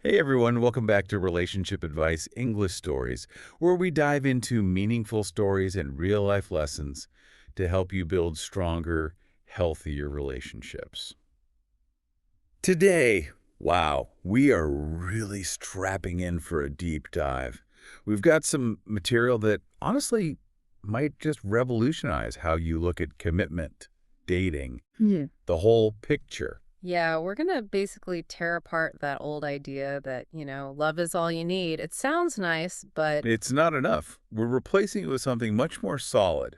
Hey everyone, welcome back to Relationship Advice English Stories, where we dive into meaningful stories and real-life lessons to help you build stronger, healthier relationships. Today, wow, we are really strapping in for a deep dive. We've got some material that honestly might just revolutionize how you look at commitment, dating, Yeah. the whole picture. Yeah, we're gonna basically tear apart that old idea that, love is all you need. It sounds nice, but It's not enough. We're replacing it with something much more solid.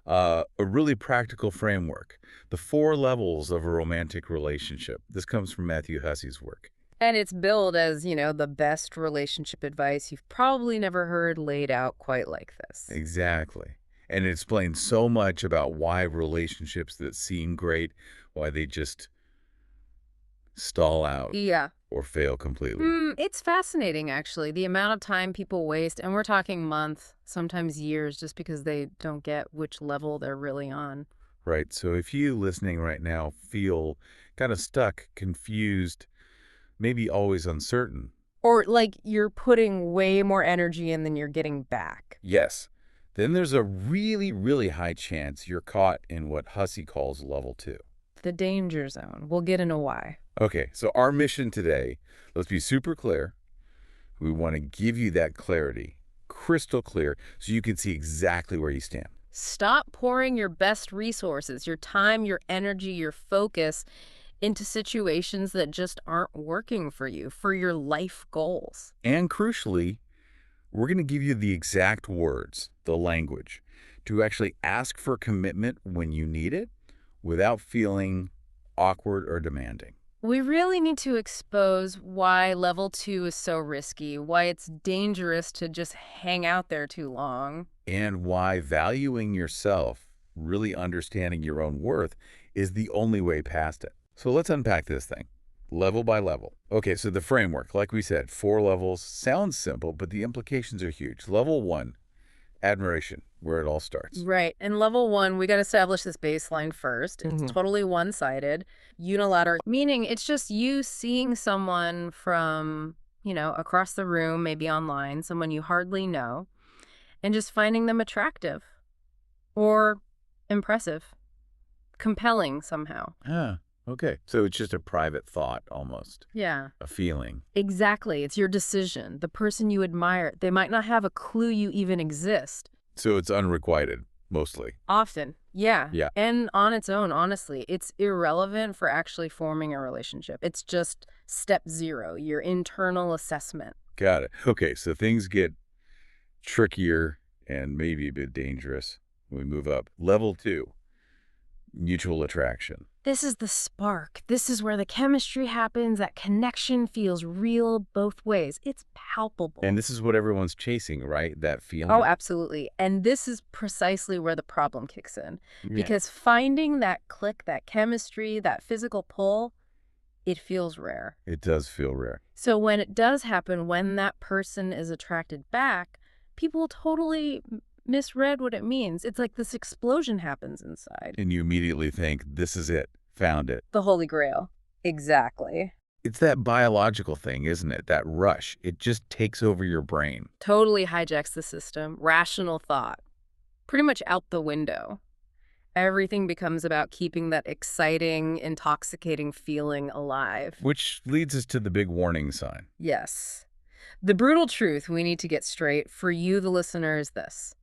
A really practical framework, the 4 levels of a romantic relationship. This comes from Matthew Hussey's work. and it's billed as, the best relationship advice you've probably never heard laid out quite like this. Exactly. And it explains so much about why relationships that seem great, why they just stall out Yeah. or fail completely. It's fascinating, actually, the amount of time people waste, and we're talking months, sometimes years, just because they don't get which level they're really on. Right. So if you listening right now feel kind of stuck, confused, maybe always uncertain, Or like you're putting way more energy in than you're getting back. yes, then there's a really, really high chance you're caught in what Hussey calls level 2. The danger zone. We'll get into why. Okay, so our mission today, let's be super clear. We want to give you that clarity, crystal clear, so you can see exactly where you stand. Stop pouring your best resources, your time, your energy, your focus into situations that just aren't working for you, for your life goals. And crucially, we're going to give you the exact words, the language, to actually ask for commitment when you need it without feeling awkward or demanding. We really need to expose why level 2 is so risky, why it's dangerous to just hang out there too long. And why valuing yourself, really understanding your own worth, is the only way past it. So let's unpack this thing, level by level. Okay, so the framework, like we said, 4 levels, sounds simple, but the implications are huge. Level 1, admiration, where it all starts. Right. And level 1, we got to establish this baseline first. It's totally one-sided, unilateral, meaning it's just you seeing someone from, across the room, maybe online, someone you hardly know, and just finding them attractive or impressive, compelling somehow. Ah, okay. So it's just a private thought almost, Yeah. a feeling. Exactly. It's your decision. The person you admire, they might not have a clue you even exist. So it's unrequited, mostly. Often. Yeah. Yeah, And on its own, honestly, it's irrelevant for actually forming a relationship. It's just step 0, your internal assessment. got it. Okay, so things get trickier and maybe a bit dangerous when we move up. Level 2, mutual attraction. This is the spark. This is where the chemistry happens. That connection feels real both ways. It's palpable. And this is what everyone's chasing, right? That feeling. Oh, absolutely. And this is precisely where the problem kicks in. Yeah. Because finding that click, that chemistry, that physical pull, it feels rare. It does feel rare. So when it does happen, when that person is attracted back, people totally misread what it means. It's like this explosion happens inside. And you immediately think, this is it, found it. The Holy Grail. Exactly. It's that biological thing, isn't it? That rush. It just takes over your brain. Totally hijacks the system. Rational thought. Pretty much out the window. Everything becomes about keeping that exciting, intoxicating feeling alive. Which leads us to the big warning sign. Yes. The brutal truth we need to get straight for you, the listener, is this.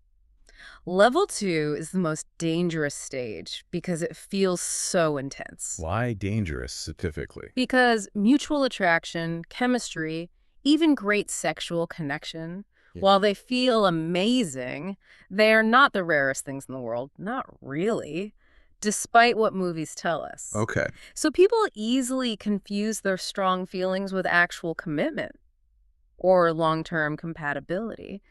Level 2 is the most dangerous stage because it feels so intense. Why dangerous, specifically? Because mutual attraction, chemistry, even great sexual connection, Yeah. while they feel amazing, they are not the rarest things in the world. Not really, despite what movies tell us. Okay. So people easily confuse their strong feelings with actual commitment or long-term compatibility.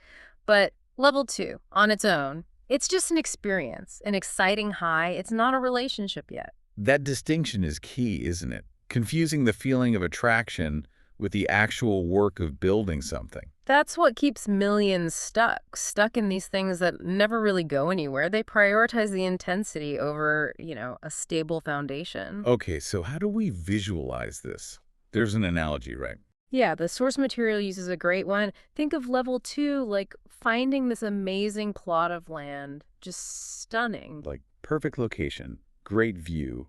But level 2, on its own, it's just an experience, an exciting high. It's not a relationship yet. That distinction is key, isn't it? Confusing the feeling of attraction with the actual work of building something. That's what keeps millions stuck in these things that never really go anywhere. They prioritize the intensity over, a stable foundation. Okay, so how do we visualize this? There's an analogy, right? Yeah, the source material use is a great one. Think of level 2, like finding this amazing plot of land. Just stunning. Like perfect location, great view,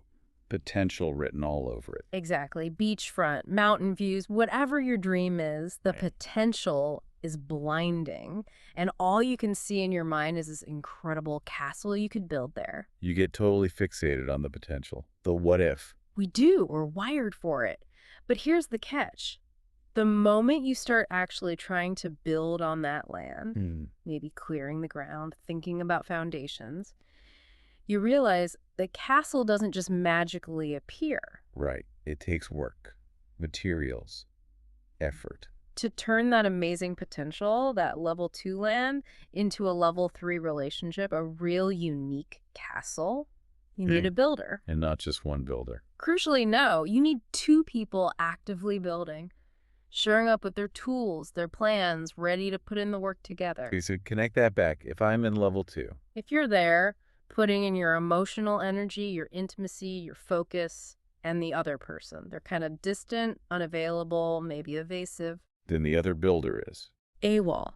potential written all over it. Exactly. Beachfront, mountain views, whatever your dream is, the Right. potential is blinding. And all you can see in your mind is this incredible castle you could build there. You get totally fixated on the potential, the what if. We do. We're wired for it. But here's the catch. The moment you start actually trying to build on that land, maybe clearing the ground, thinking about foundations, you realize the castle doesn't just magically appear. Right. It takes work, materials, effort. To turn that amazing potential, that level 2 land, into a level 3 relationship, a real unique castle, you need a builder. And not just one builder. Crucially, no, you need 2 people actively building, showing up with their tools, their plans, ready to put in the work together. Okay, so connect that back. If I'm in level 2, If you're there, putting in your emotional energy, your intimacy, your focus, and the other person. They're kind of distant, unavailable, maybe evasive. then the other builder is. AWOL.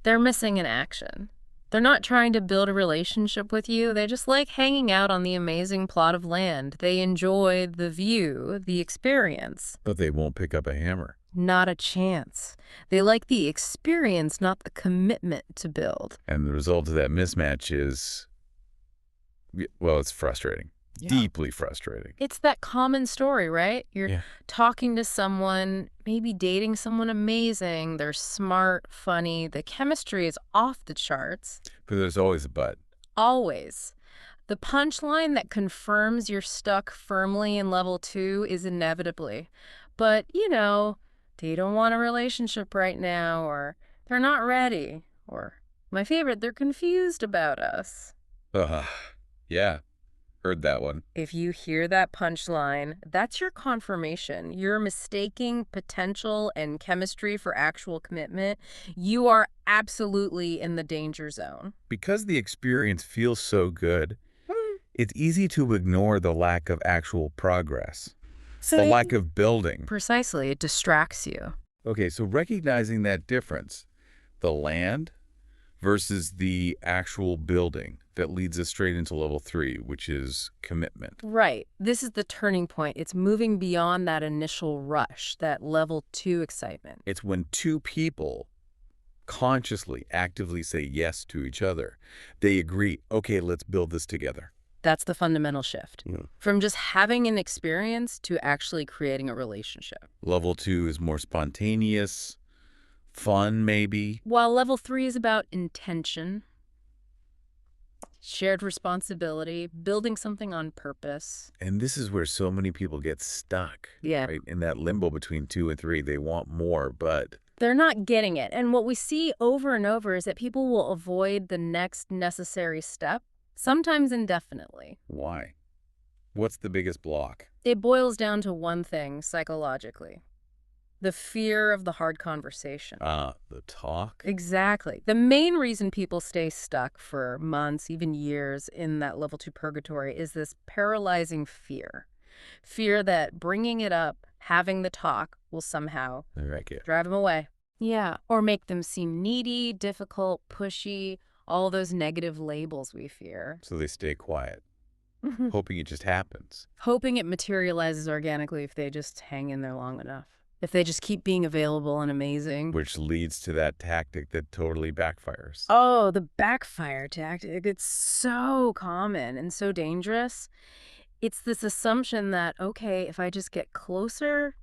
They're missing in action. They're not trying to build a relationship with you. They just like hanging out on the amazing plot of land. They enjoy the view, the experience. But they won't pick up a hammer. Not a chance. They like the experience, not the commitment to build. And the result of that mismatch is, well, it's frustrating. Yeah. Deeply frustrating. It's that common story, right? You're talking to someone, maybe dating someone amazing. They're smart, funny. The chemistry is off the charts. But there's always a but. Always. The punchline that confirms you're stuck firmly in level 2 is inevitably. But, they don't want a relationship right now, or they're not ready, or, my favorite, they're confused about us. Yeah. Heard that one. If you hear that punchline, that's your confirmation. You're mistaking potential and chemistry for actual commitment. You are absolutely in the danger zone. Because the experience feels so good, it's easy to ignore the lack of actual progress. The lack of building. Precisely. It distracts you. Okay, so recognizing that difference, the land versus the actual building that leads us straight into level 3, which is commitment. Right. This is the turning point. It's moving beyond that initial rush, that level 2 excitement. It's when 2 people consciously, actively say yes to each other. They agree, okay, let's build this together. That's the fundamental shift. From just having an experience to actually creating a relationship. Level 2 is more spontaneous, fun maybe. While level 3 is about intention, shared responsibility, building something on purpose. And this is where so many people get stuck. Yeah. Right? In that limbo between 2 and 3, they want more, but They're not getting it. And what we see over and over is that people will avoid the next necessary step, sometimes indefinitely. why? What's the biggest block? It boils down to one thing psychologically: the fear of the hard conversation. The talk? Exactly. The main reason people stay stuck for months, even years, in that level 2 purgatory is this paralyzing fear. Fear that bringing it up, having the talk, will somehow drive them away. Yeah. Or make them seem needy, difficult, pushy, all those negative labels we fear. So they stay quiet, hoping it just happens. Hoping it materializes organically if they just hang in there long enough. If they just keep being available and amazing. Which leads to that tactic that totally backfires. Oh, the backfire tactic. It's so common and so dangerous. It's this assumption that, okay, if I just get closer,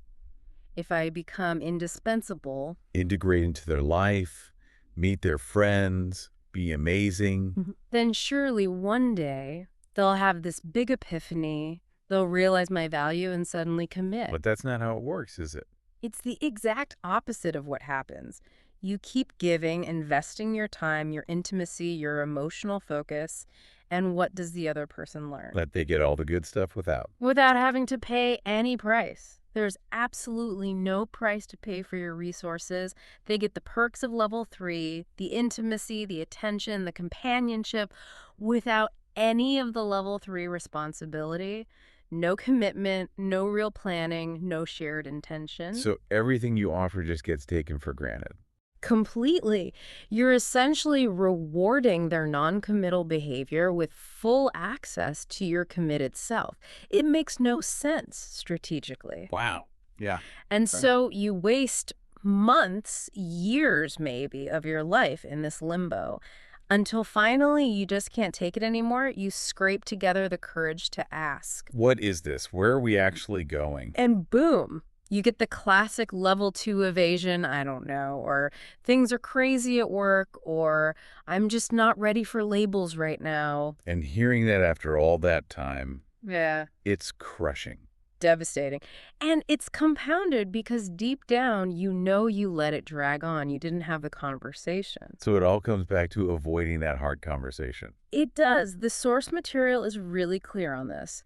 if I become indispensable, Integrate into their life, meet their friends, be amazing. then surely one day they'll have this big epiphany. They'll realize my value and suddenly commit. But that's not how it works, is it? It's the exact opposite of what happens. You keep giving, investing your time, your intimacy, your emotional focus, and what does the other person learn? That they get all the good stuff without. Without having to pay any price. There's absolutely no price to pay for your resources. They get the perks of level 3, the intimacy, the attention, the companionship, without any of the level 3 responsibility. No commitment, no real planning, no shared intention. So everything you offer just gets taken for granted. Completely. You're essentially rewarding their non-committal behavior with full access to your committed self. It makes no sense strategically. Wow. Yeah. And Right. so you waste months, years maybe, of your life in this limbo until finally you just can't take it anymore. You scrape together the courage to ask. What is this? Where are we actually going? And boom, you get the classic level 2 evasion, I don't know, or things are crazy at work, or I'm just not ready for labels right now. And hearing that after all that time, Yeah. it's crushing. Devastating. And it's compounded because deep down, you know you let it drag on. You didn't have the conversation. So it all comes back to avoiding that hard conversation. It does. The source material is really clear on this.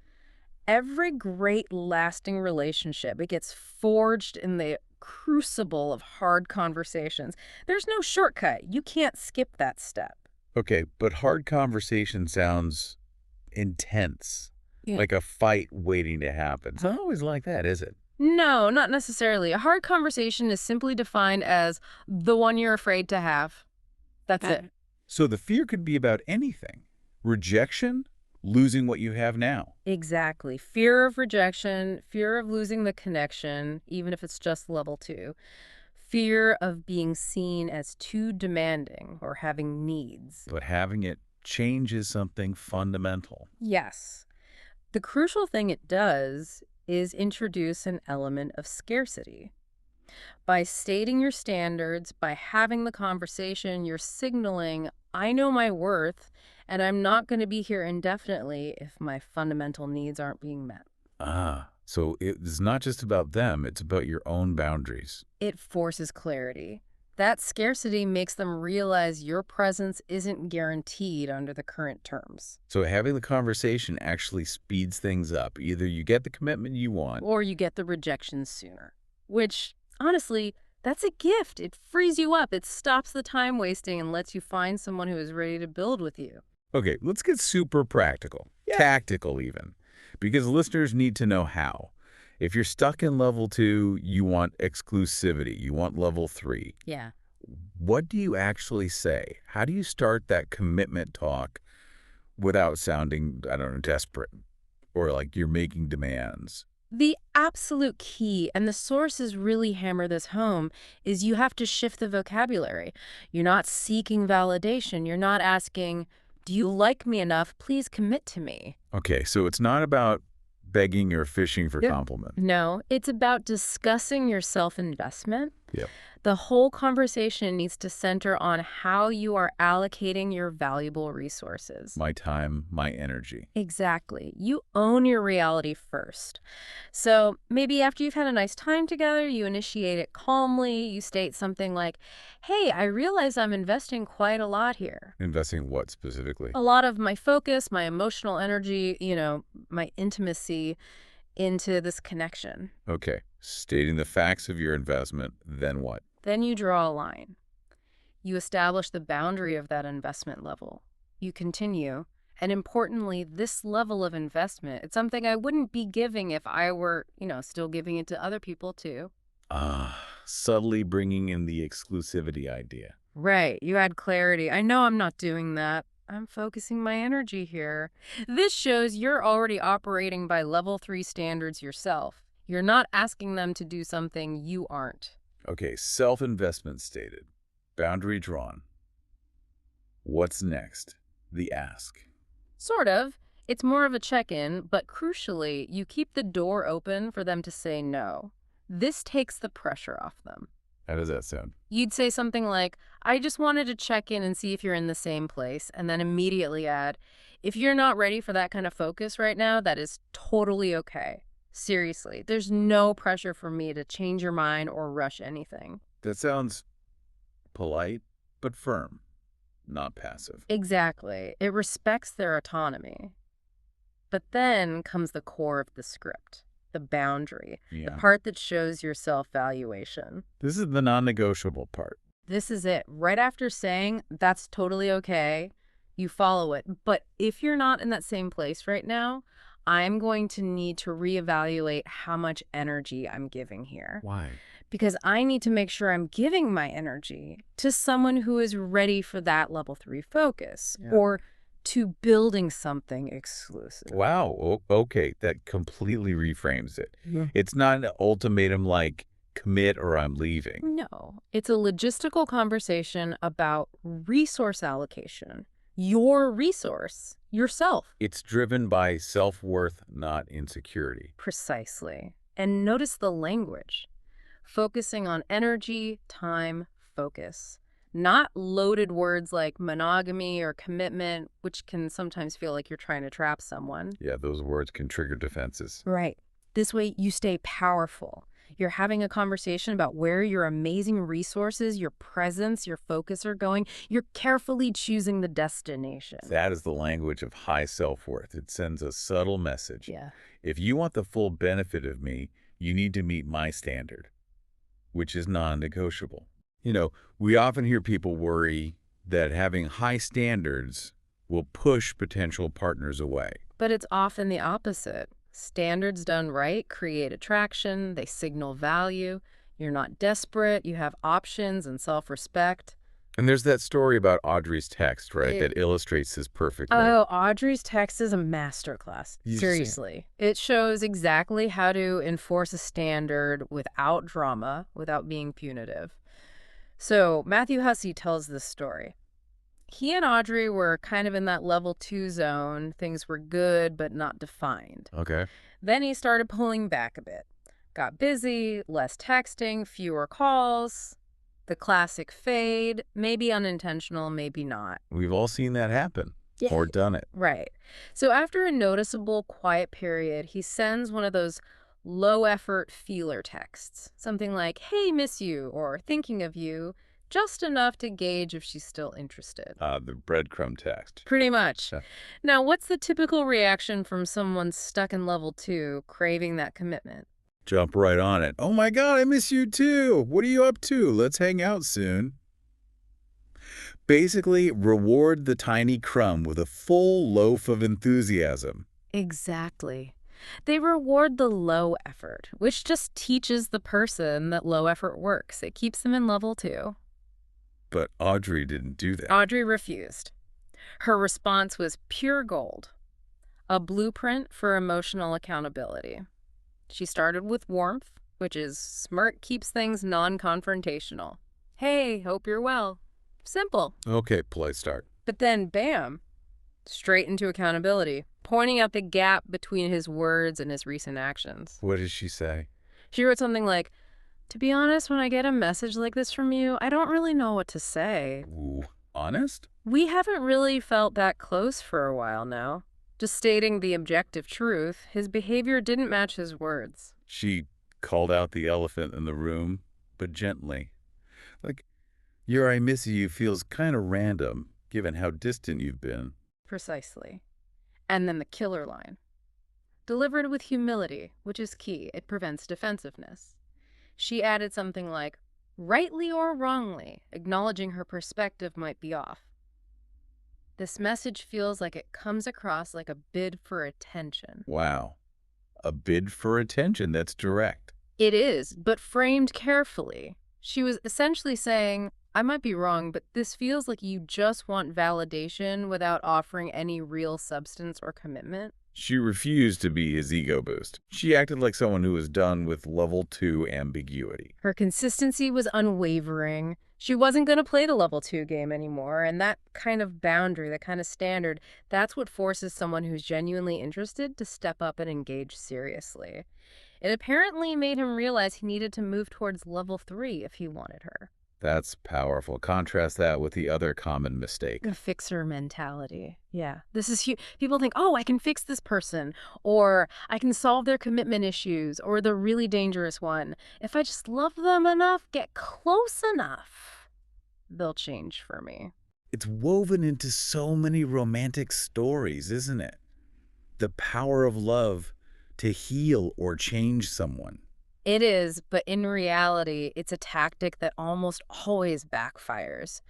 Every great lasting relationship, it gets forged in the crucible of hard conversations. There's no shortcut. You can't skip that step. Okay, but hard conversation sounds intense, Yeah. like a fight waiting to happen. It's not always like that, is it? No, not necessarily. A hard conversation is simply defined as the one you're afraid to have. That's it. So the fear could be about anything. Rejection, losing what you have now. Exactly. Fear of rejection, fear of losing the connection, even if it's just level 2. Fear of being seen as too demanding or having needs. But having it changes something fundamental. Yes. The crucial thing it does is introduce an element of scarcity. By stating your standards, by having the conversation, you're signaling, I know my worth, and I'm not going to be here indefinitely if my fundamental needs aren't being met. So it's not just about them, it's about your own boundaries. It forces clarity. That scarcity makes them realize your presence isn't guaranteed under the current terms. So having the conversation actually speeds things up. Either you get the commitment you want. Or you get the rejection sooner. Which, honestly, that's a gift. It frees you up. It stops the time wasting and lets you find someone who is ready to build with you. Okay, let's get super practical. Tactical even. Because listeners need to know how. If you're stuck in level 2, you want exclusivity. You want level 3. Yeah. What do you actually say? How do you start that commitment talk without sounding, I don't know, desperate or like you're making demands? The absolute key, and the sources really hammer this home, is you have to shift the vocabulary. You're not seeking validation. You're not asking, do you like me enough? Please commit to me. Okay, so it's not about begging or fishing for compliment. No, it's about discussing your self-investment. Yep. The whole conversation needs to center on how you are allocating your valuable resources. My time, my energy. Exactly. You own your reality first. So maybe after you've had a nice time together, you initiate it calmly. You state something like, hey, I realize I'm investing quite a lot here. Investing what specifically? A lot of my focus, my emotional energy, my intimacy into this connection. Okay, stating the facts of your investment, then what? Then you draw a line. You establish the boundary of that investment level. You continue. And importantly, this level of investment, it's something I wouldn't be giving if I were, still giving it to other people too. Subtly bringing in the exclusivity idea. Right. You add clarity. I know I'm not doing that. I'm focusing my energy here. This shows you're already operating by level 3 standards yourself. You're not asking them to do something you aren't. Okay, self-investment stated. Boundary drawn. What's next? The ask. Sort of. It's more of a check-in, but crucially, you keep the door open for them to say no. This takes the pressure off them. How does that sound? You'd say something like, I just wanted to check in and see if you're in the same place, and then immediately add, if you're not ready for that kind of focus right now, that is totally okay. Seriously, there's no pressure for me to change your mind or rush anything. That sounds polite, but firm, not passive. Exactly. It respects their autonomy. But then comes the core of the script, the boundary, the part that shows your self-valuation. This is the non-negotiable part. This is it. Right after saying, that's totally okay, you follow it. But if you're not in that same place right now, I'm going to need to reevaluate how much energy I'm giving here. Why? Because I need to make sure I'm giving my energy to someone who is ready for that level 3 focus Yeah. or to building something exclusive. Wow. Okay. That completely reframes it. It's not an ultimatum like commit or I'm leaving. No, it's a logistical conversation about resource allocation. Your resource, yourself. It's driven by self-worth, not insecurity. Precisely. And notice the language. Focusing on energy, time, focus. Not loaded words like monogamy or commitment, which can sometimes feel like you're trying to trap someone. Yeah, those words can trigger defenses. Right. This way you stay powerful. You're having a conversation about where your amazing resources, your presence, your focus are going. You're carefully choosing the destination. That is the language of high self-worth. It sends a subtle message. Yeah. If you want the full benefit of me, you need to meet my standard, which is non-negotiable. You know, we often hear people worry that having high standards will push potential partners away. But it's often the opposite. Standards done right create attraction, they signal value. You're not desperate, you have options and self-respect. And there's that story about Audrey's text, right, that illustrates this perfectly. Oh, Audrey's text is a masterclass. You see- Seriously. It shows exactly how to enforce a standard without drama, without being punitive. So Matthew Hussey tells this story. He and Audrey were kind of in that level 2 zone. Things were good, but not defined. Okay. Then he started pulling back a bit. Got busy, less texting, fewer calls. The classic fade, maybe unintentional, maybe not. We've all seen that happen or done it. Right. So after a noticeable quiet period, he sends one of those low-effort feeler texts. Something like, hey, miss you, or thinking of you, just enough to gauge if she's still interested. The breadcrumb text. Pretty much. Yeah. Now, what's the typical reaction from someone stuck in level 2, craving that commitment? Jump right on it. Oh my God, I miss you too. What are you up to? Let's hang out soon. Basically, reward the tiny crumb with a full loaf of enthusiasm. Exactly. They reward the low effort, which just teaches the person that low effort works. It keeps them in level 2. But Audrey didn't do that. Audrey refused. Her response was pure gold, a blueprint for emotional accountability. She started with warmth, which is smirk keeps things non-confrontational. Hey, hope you're well. Simple. Okay, polite start. But then, bam, straight into accountability, pointing out the gap between his words and his recent actions. What did she say? She wrote something like, to be honest, when I get a message like this from you, I don't really know what to say. Ooh, honest? We haven't really felt that close for a while now. Just stating the objective truth, his behavior didn't match his words. She called out the elephant in the room, but gently. Like, your I miss you feels kind of random, given how distant you've been. Precisely. And then the killer line. Delivered with humility, which is key. It prevents defensiveness. She added something like, rightly or wrongly, acknowledging her perspective might be off. This message feels like it comes across like a bid for attention. Wow. A bid for attention that's direct. It is, but framed carefully. She was essentially saying, I might be wrong, but this feels like you just want validation without offering any real substance or commitment. She refused to be his ego boost. She acted like someone who was done with level 2 ambiguity. Her consistency was unwavering. She wasn't going to play the level 2 game anymore, and that kind of boundary, that kind of standard, that's what forces someone who's genuinely interested to step up and engage seriously. It apparently made him realize he needed to move towards level 3 if he wanted her. That's powerful. Contrast that with the other common mistake. The fixer mentality. Yeah. This is huge. People think, oh, I can fix this person, or I can solve their commitment issues, or the really dangerous one. If I just love them enough, get close enough, they'll change for me. It's woven into so many romantic stories, isn't it? The power of love to heal or change someone. It is, but in reality, it's a tactic that almost always backfires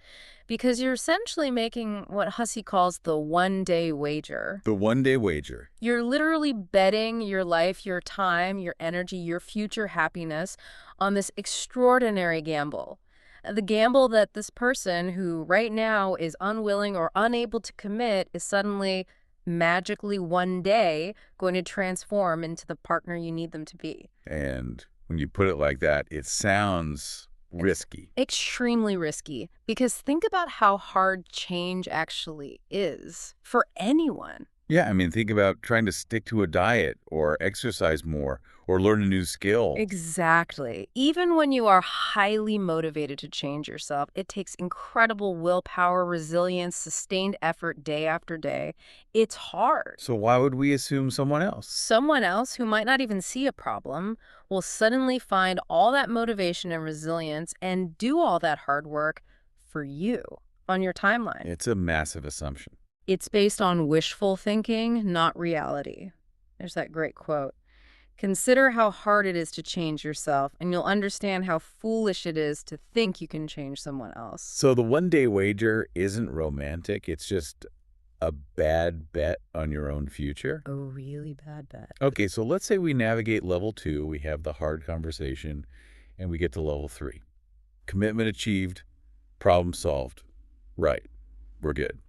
because you're essentially making what Hussey calls the one-day wager. The one-day wager. You're literally betting your life, your time, your energy, your future happiness on this extraordinary gamble. The gamble that this person who right now is unwilling or unable to commit is suddenly magically one day going to transform into the partner you need them to be. And when you put it like that, it sounds risky. Extremely risky, because think about how hard change actually is for anyone. Yeah, I mean, think about trying to stick to a diet or exercise more or learn a new skill. Exactly. Even when you are highly motivated to change yourself, it takes incredible willpower, resilience, sustained effort day after day. It's hard. So why would we assume someone else? Someone else who might not even see a problem will suddenly find all that motivation and resilience and do all that hard work for you on your timeline. It's a massive assumption. It's based on wishful thinking, not reality. There's that great quote. Consider how hard it is to change yourself, and you'll understand how foolish it is to think you can change someone else. So the one-day wager isn't romantic. It's just a bad bet on your own future. A really bad bet. Okay, so let's say we navigate level 2, we have the hard conversation, and we get to level 3. Commitment achieved, problem solved. Right, we're good.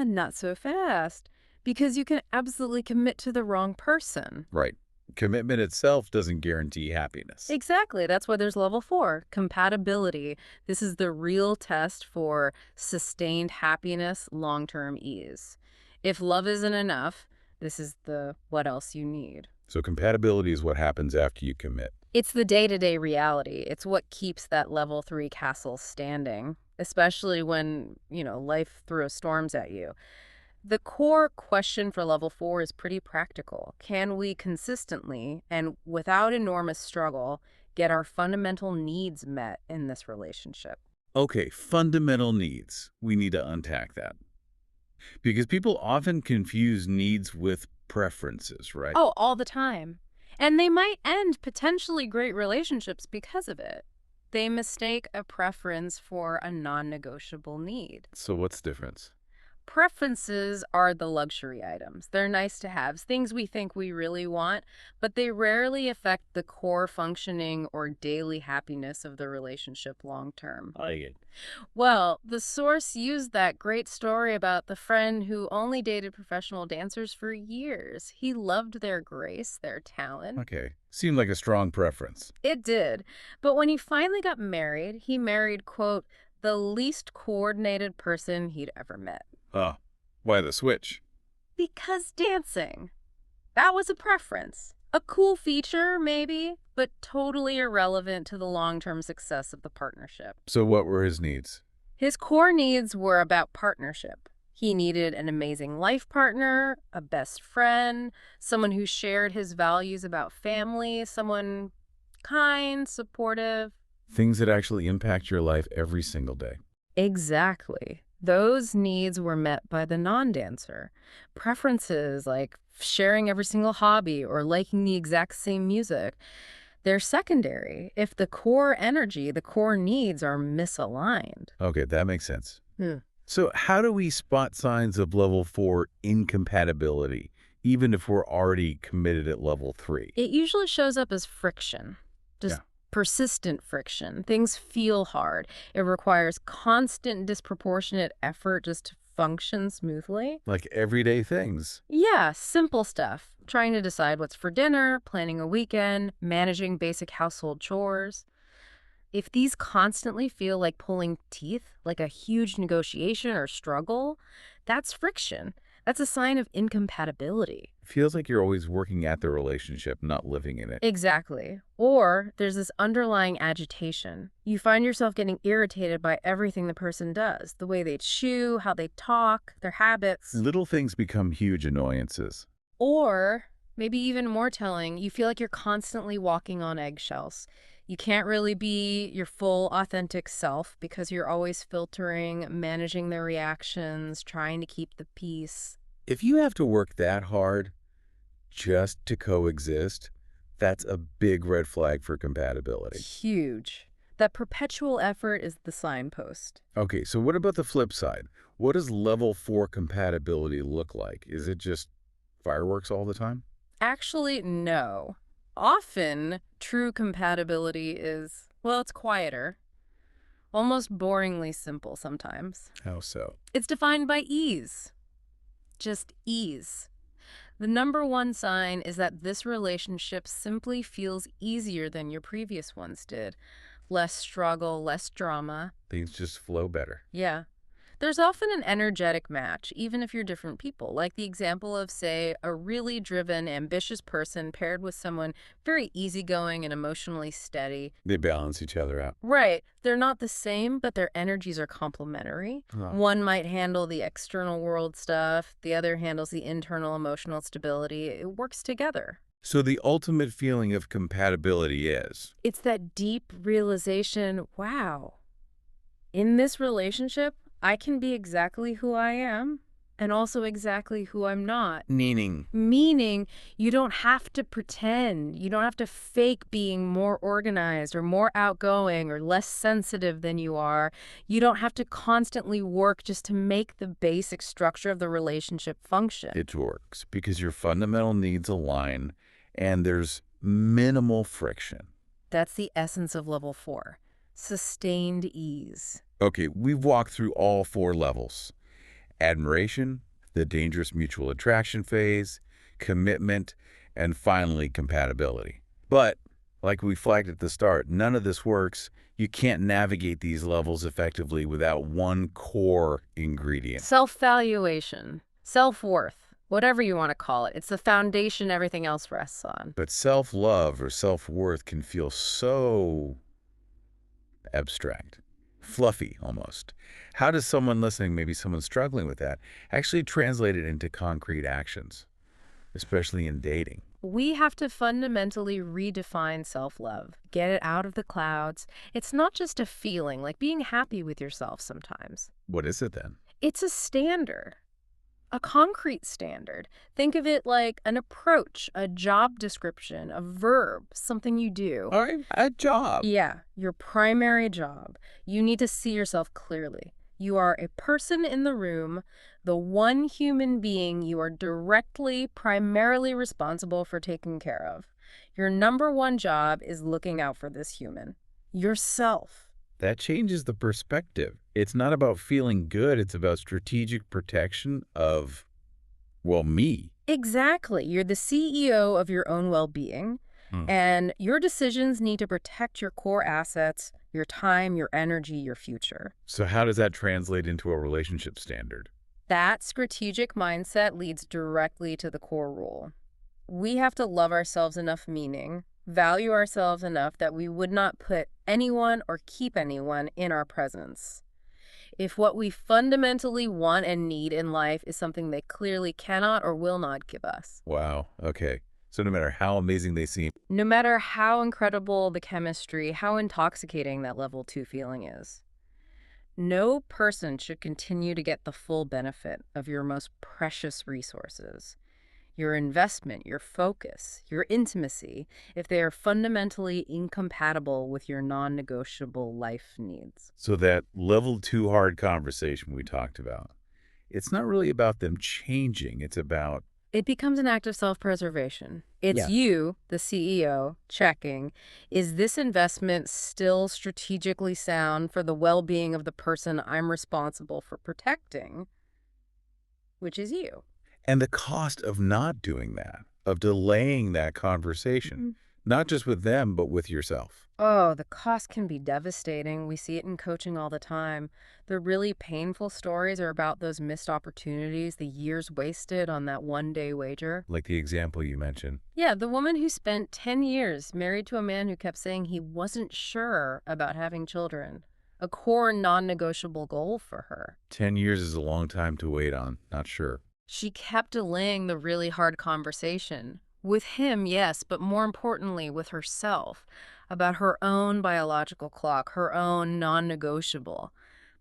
Not so fast. Because you can absolutely commit to the wrong person. Right. Commitment itself doesn't guarantee happiness. Exactly. That's why there's level 4, compatibility. This is the real test for sustained happiness, long-term ease. If love isn't enough, this is the what else you need. So compatibility is what happens after you commit. It's the day-to-day reality. It's what keeps that level 3 castle standing, especially when, life throws storms at you. The core question for level 4 is pretty practical. Can we consistently and without enormous struggle get our fundamental needs met in this relationship? Okay, fundamental needs. We need to unpack that. Because people often confuse needs with preferences, right? Oh, all the time. And they might end potentially great relationships because of it. They mistake a preference for a non-negotiable need. So what's the difference? Preferences are the luxury items. They're nice to haves, things we think we really want, but they rarely affect the core functioning or daily happiness of the relationship long term. I get it. Well, the source used that great story about the friend who only dated professional dancers for years. He loved their grace, their talent. Okay, seemed like a strong preference. It did. But when he finally got married, he married, quote, the least coordinated person he'd ever met. Why the switch? Because dancing. That was a preference. A cool feature, maybe, but totally irrelevant to the long-term success of the partnership. So what were his needs? His core needs were about partnership. He needed an amazing life partner, a best friend, someone who shared his values about family, someone kind, supportive. Things that actually impact your life every single day. Exactly. Those needs were met by the non-dancer. Preferences like sharing every single hobby or liking the exact same music, they're secondary if the core energy, the core needs are misaligned. Okay, that makes sense. So how do we spot signs of level 4 incompatibility, even if we're already committed at level 3? It usually shows up as friction. Just persistent friction. Things feel hard. It requires constant, disproportionate effort just to function smoothly. Like everyday things. Yeah, simple stuff. Trying to decide what's for dinner, planning a weekend, managing basic household chores. If these constantly feel like pulling teeth, like a huge negotiation or struggle, that's friction. That's a sign of incompatibility. Feels like you're always working at the relationship, not living in it. Exactly. Or there's this underlying agitation. You find yourself getting irritated by everything the person does, the way they chew, how they talk, their habits. Little things become huge annoyances. Or maybe even more telling, you feel like you're constantly walking on eggshells. You can't really be your full, authentic self because you're always filtering, managing their reactions, trying to keep the peace. If you have to work that hard just to coexist, That's a big red flag for compatibility. Huge. That perpetual effort is the signpost. Okay, so what about the flip side? What does level 4 compatibility look like? Is it just fireworks all the time? Actually, no. Often, true compatibility is, well, it's quieter, almost boringly simple sometimes. How so? It's defined by ease. Just ease. The number one sign is that this relationship simply feels easier than your previous ones did. Less struggle, less drama. Things just flow better. Yeah. There's often an energetic match, even if you're different people, like the example of, say, a really driven, ambitious person paired with someone very easygoing and emotionally steady. They balance each other out. Right. They're not the same, but their energies are complementary. Huh. One might handle the external world stuff, the other handles the internal emotional stability. It works together. So the ultimate feeling of compatibility is? It's that deep realization, wow, in this relationship, I can be exactly who I am and also exactly who I'm not. Meaning? Meaning, you don't have to pretend. You don't have to fake being more organized or more outgoing or less sensitive than you are. You don't have to constantly work just to make the basic structure of the relationship function. It works because your fundamental needs align and there's minimal friction. That's the essence of level 4. Sustained ease. Okay, we've walked through all 4 levels. Admiration, the dangerous mutual attraction phase, commitment, and finally compatibility. But, like we flagged at the start, none of this works. You can't navigate these levels effectively without one core ingredient. Self-valuation, self-worth, whatever you want to call it. It's the foundation everything else rests on. But self-love or self-worth can feel so abstract, fluffy almost. How does someone listening, maybe someone struggling with that, actually translate it into concrete actions, especially in dating? We have to fundamentally redefine self-love, get it out of the clouds. It's not just a feeling, like being happy with yourself sometimes. What is it then? It's a standard. A concrete standard. Think of it like an approach, a job description, a verb, something you do. All right, a job. Yeah, your primary job. You need to see yourself clearly. You are a person in the room, the one human being you are directly, primarily responsible for taking care of. Your number one job is looking out for this human, yourself. That changes the perspective. It's not about feeling good. It's about strategic protection of, well, me. Exactly. You're the CEO of your own well-being, and your decisions need to protect your core assets, your time, your energy, your future. So how does that translate into a relationship standard? That strategic mindset leads directly to the core rule. We have to love ourselves enough, meaning value ourselves enough that we would not put anyone or keep anyone in our presence. If what we fundamentally want and need in life is something they clearly cannot or will not give us. Wow, okay. So no matter how amazing they seem, No matter how incredible the chemistry, how intoxicating that level 2 feeling is, no person should continue to get the full benefit of your most precious resources. Your investment, your focus, your intimacy, if they are fundamentally incompatible with your non-negotiable life needs. so that level 2 hard conversation we talked about, it's not really about them changing. It's about, It becomes an act of self-preservation. It's you, the CEO, checking, is this investment still strategically sound for the well-being of the person I'm responsible for protecting, which is you? and the cost of not doing that, of delaying that conversation, not just with them, but with yourself. Oh, the cost can be devastating. We see it in coaching all the time. The really painful stories are about those missed opportunities, the years wasted on that one-day wager. Like the example you mentioned. Yeah, the woman who spent 10 years married to a man who kept saying he wasn't sure about having children. A core non-negotiable goal for her. 10 years is a long time to wait on, not sure. She kept delaying the really hard conversation. With him, yes, but more importantly, with herself. About her own biological clock, her own non-negotiable.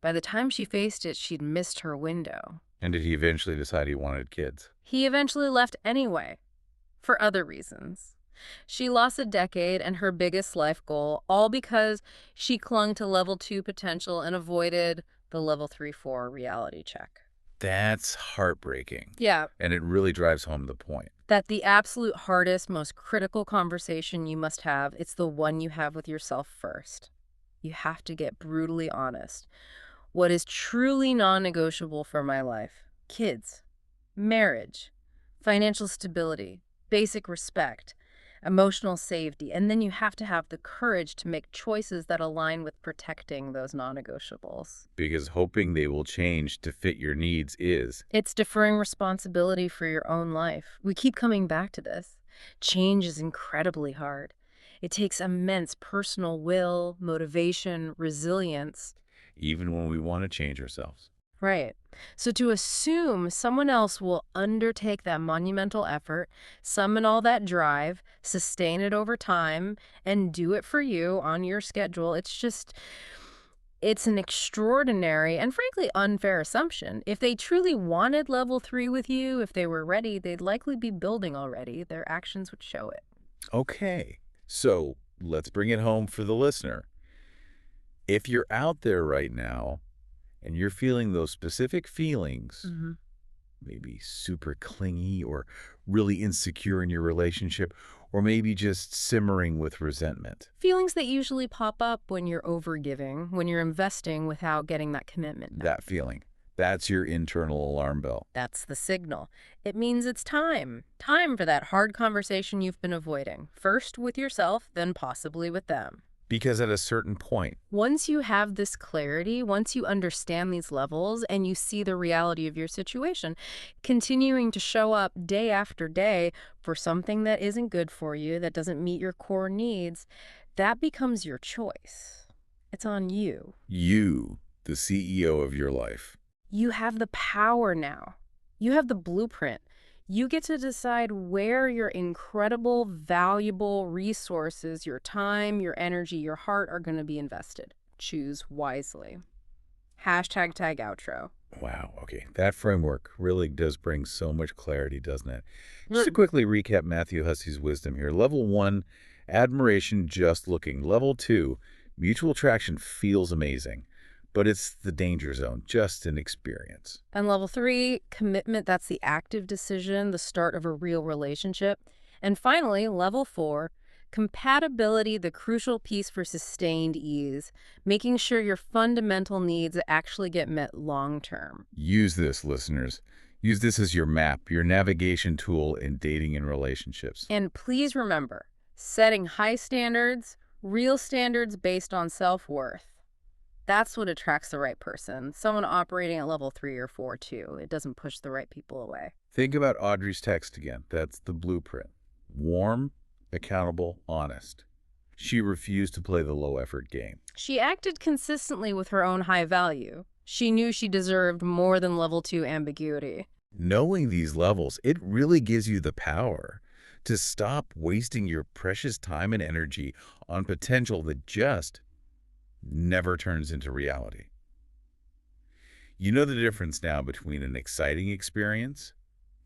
By the time she faced it, she'd missed her window. And did he eventually decide he wanted kids? He eventually left anyway, for other reasons. She lost a decade and her biggest life goal, all because she clung to level 2 potential and avoided the level 3, 4 reality check. That's heartbreaking. Yeah, And it really drives home the point. that the absolute hardest, most critical conversation you must have, it's the one you have with yourself first. You have to get brutally honest. What is truly non-negotiable for my life? Kids, marriage, financial stability, basic respect, emotional safety, and then you have to have the courage to make choices that align with protecting those non-negotiables. Because hoping they will change to fit your needs is. It's deferring responsibility for your own life. We keep coming back to this. Change is incredibly hard. It takes immense personal will, motivation, resilience. Even when we want to change ourselves. Right. So to assume someone else will undertake that monumental effort, summon all that drive, sustain it over time, and do it for you on your schedule, it's an extraordinary and frankly unfair assumption. If they truly wanted level 3 with you, if they were ready, they'd likely be building already. Their actions would show it. Okay, so let's bring it home for the listener. If you're out there right now and you're feeling those specific feelings, maybe super clingy or really insecure in your relationship, or maybe just simmering with resentment. Feelings that usually pop up when you're overgiving, when you're investing without getting that commitment back. That feeling, that's your internal alarm bell. That's the signal. It means it's time. Time for that hard conversation you've been avoiding. First with yourself, then possibly with them. Because at a certain point, Once you have this clarity, once you understand these levels and you see the reality of your situation, continuing to show up day after day for something that isn't good for you, that doesn't meet your core needs, that becomes your choice. It's on you. you, the CEO of your life, You have the power now. You have the blueprint. You get to decide where your incredible, valuable resources, your time, your energy, your heart are going to be invested. Choose wisely. Hashtag tag outro. wow, okay, that framework really does bring so much clarity, doesn't it? Just to quickly recap Matthew Hussey's wisdom here. Level 1, admiration just looking. Level 2, mutual attraction feels amazing, but it's the danger zone, just an experience. And level 3, commitment, that's the active decision, the start of a real relationship. And finally, level 4, compatibility, the crucial piece for sustained ease, making sure your fundamental needs actually get met long term. Use this, listeners. Use this as your map, your navigation tool in dating and relationships. And please remember, setting high standards, real standards based on self-worth. That's what attracts the right person. Someone operating at level 3 or 4 too. It doesn't push the right people away. Think about Audrey's text again. That's the blueprint. Warm, accountable, honest. She refused to play the low-effort game. She acted consistently with her own high value. She knew she deserved more than level 2 ambiguity. Knowing these levels, it really gives you the power to stop wasting your precious time and energy on potential that just never turns into reality. You know the difference now between an exciting experience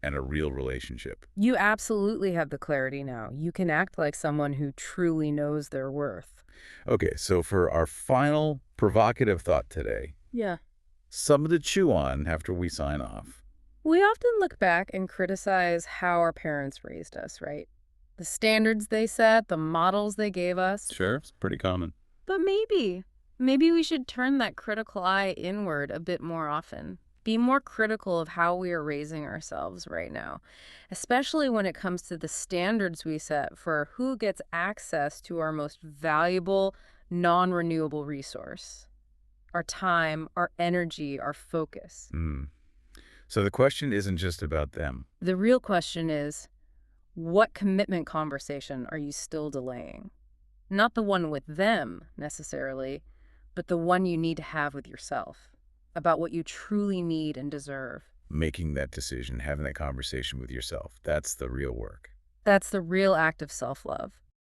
and a real relationship. You absolutely have the clarity now. You can act like someone who truly knows their worth. Okay, so for our final provocative thought today, Yeah. something to chew on after we sign off. We often look back and criticize how our parents raised us, right? The standards they set, the models they gave us. Sure, it's pretty common. But maybe we should turn that critical eye inward a bit more often. Be more critical of how we are raising ourselves right now, especially when it comes to the standards we set for who gets access to our most valuable, non-renewable resource. Our time, our energy, our focus. So the question isn't just about them. The real question is, what commitment conversation are you still delaying? Not the one with them, necessarily, but the one you need to have with yourself, about what you truly need and deserve. Making that decision, having that conversation with yourself, that's the real work. That's the real act of self-love.